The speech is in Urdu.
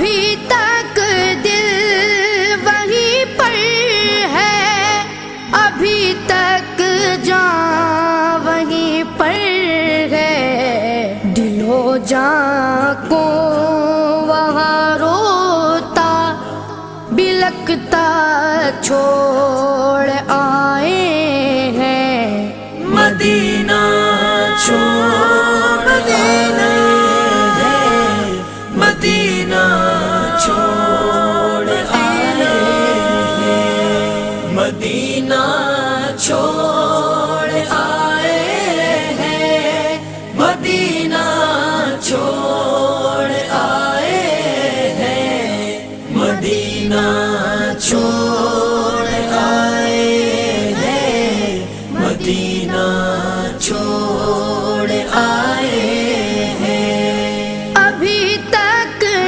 ابھی تک دل وہیں پر ہے، ابھی تک جان وہیں پر ہے، دل و جان کو وہاں روتا بلکتا چھوڑ آئے ہیں، مدینہ چھوڑ آئے ہیں، مدینہ چھوڑ آئے ہیں، مدینہ چھوڑ